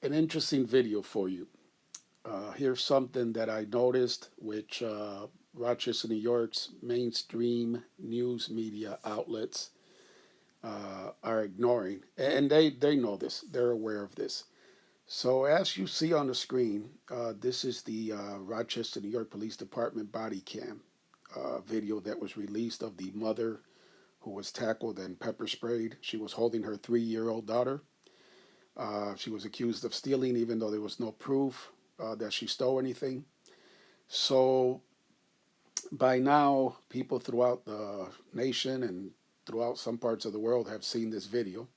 an interesting video for you. Here's something that I noticed, which Rochester, New York's mainstream news media outlets are ignoring, and they know this. They're aware of this. So as you see on the screen, this is the Rochester, New York Police Department body cam video that was released of the mother who was tackled and pepper sprayed. She was holding her 3-year-old daughter. She was accused of stealing, even though there was no proof that she stole anything. So by now, people throughout the nation and throughout some parts of the world have seen this video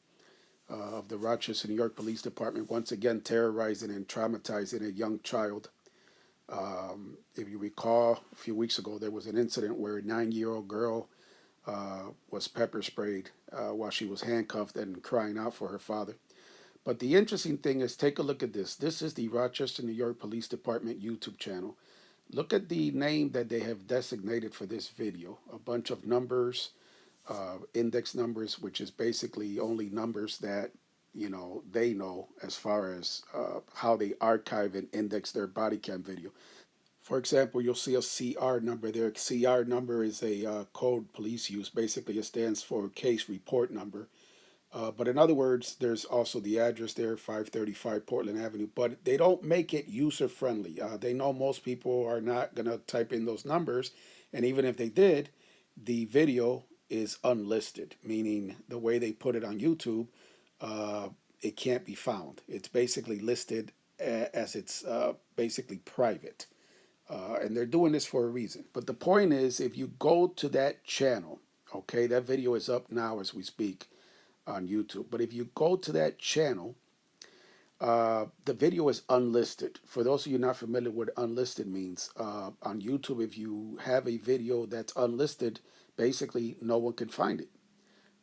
of the Rochester, New York Police Department once again terrorizing and traumatizing a young child. If you recall, a few weeks ago, there was an incident where a 9-year-old girl was pepper sprayed while she was handcuffed and crying out for her father. But the interesting thing is, take a look at this. This is the Rochester, New York Police Department YouTube channel. Look at the name that they have designated for this video. A bunch of numbers, index numbers, which is basically only numbers that they know as far as how they archive and index their body cam video. For example, you'll see a CR number there. CR number is a code police use. Basically, it stands for case report number. But in other words, there's also the address there, 535 Portland Avenue. But they don't make it user friendly. They know most people are not going to type in those numbers. And even if they did, the video is unlisted, meaning the way they put it on YouTube, it can't be found. It's basically listed as it's basically private. And they're doing this for a reason. But the point is, if you go to that channel, okay, that video is up now as we speak on YouTube. But if you go to that channel, the video is unlisted. For those of you not familiar with unlisted means, on YouTube, if you have a video that's unlisted, basically no one can find it.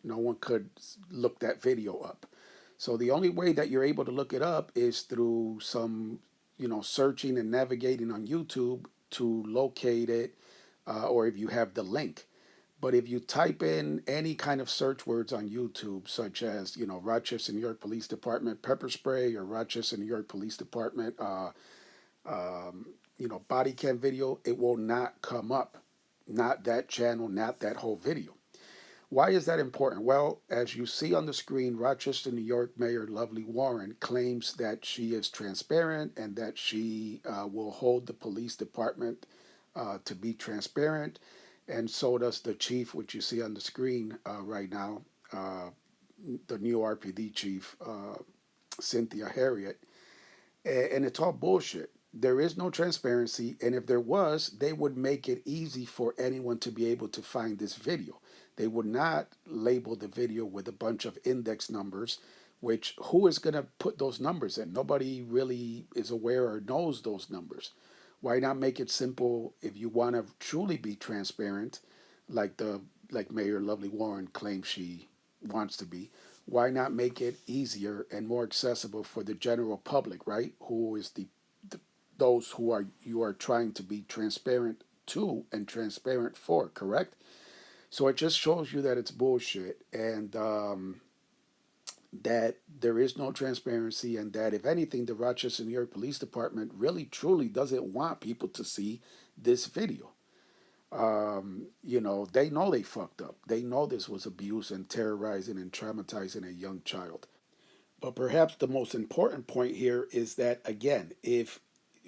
No one could look that video up. So the only way that you're able to look it up is through some, searching and navigating on YouTube to locate it, or if you have the link. But if you type in any kind of search words on YouTube, such as, Rochester, New York Police Department pepper spray or Rochester, New York Police Department, body cam video, it will not come up. Not that channel, not that whole video. Why is that important? Well, as you see on the screen, Rochester, New York Mayor Lovely Warren claims that she is transparent and that she will hold the police department to be transparent. And so does the chief, which you see on the screen right now, the new RPD chief, Cynthia Harriet. And it's all bullshit. There is no transparency, and if there was, they would make it easy for anyone to be able to find this video. They would not label the video with a bunch of index numbers, which who is going to put those numbers in? Nobody really is aware or knows those numbers. Why not make it simple if you want to truly be transparent, like Mayor Lovely Warren claims she wants to be? Why not make it easier and more accessible for the general public, right? Who is the those who are you are trying to be transparent to and transparent for, correct? So it just shows you that it's bullshit, and that there is no transparency, and that if anything, the Rochester, New York Police Department really truly doesn't want people to see this video. They know they fucked up. They know this was abuse and terrorizing and traumatizing a young child. But perhaps the most important point here is that, again, if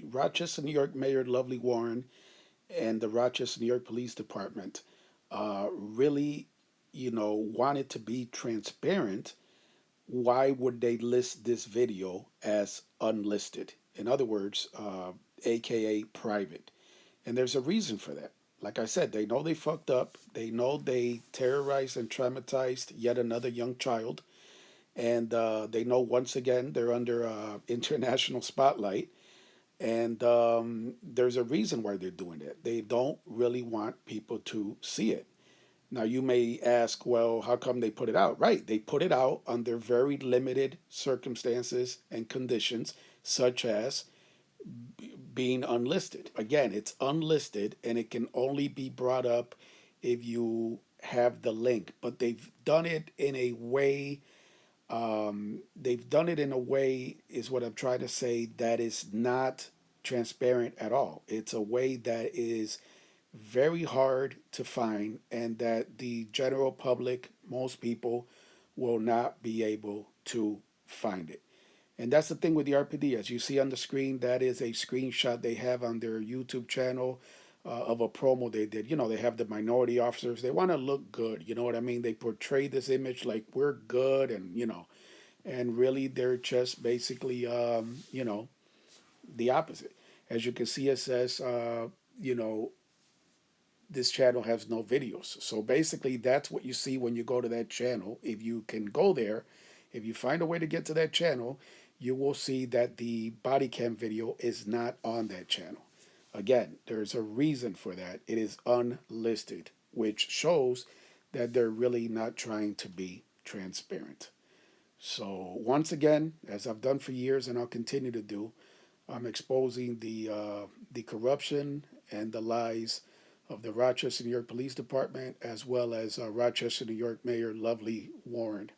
Rochester, New York Mayor Lovely Warren and the Rochester, New York Police Department really, wanted to be transparent, why would they list this video as unlisted? In other words, AKA private. And there's a reason for that. Like I said, they know they fucked up. They know they terrorized and traumatized yet another young child. And they know once again they're under international spotlight. And there's a reason why they're doing it. They don't really want people to see it. Now, you may ask, well, how come they put it out? Right, they put it out under very limited circumstances and conditions, such as being unlisted. Again, it's unlisted and it can only be brought up if you have the link. But they've done it in a way They've done it in a way, is what I'm trying to say, that is not transparent at all. It's a way that is very hard to find and that the general public, most people, will not be able to find it. And that's the thing with the RPD. As you see on the screen, that is a screenshot they have on their YouTube channel of a promo they did. You know, they have the minority officers. They want to look good. You know what I mean? They portray this image like we're good and, and really they're just basically, the opposite. As you can see, it says, you know, this channel has no videos. So basically, that's what you see when you go to that channel. If you can go there, if you find a way to get to that channel, you will see that the body cam video is not on that channel. Again, there's a reason for that. It is unlisted, which shows that they're really not trying to be transparent. So, once again, as I've done for years and I'll continue to do, I'm exposing the corruption and the lies of the Rochester, New York Police Department, as well as Rochester, New York Mayor Lovely Warren.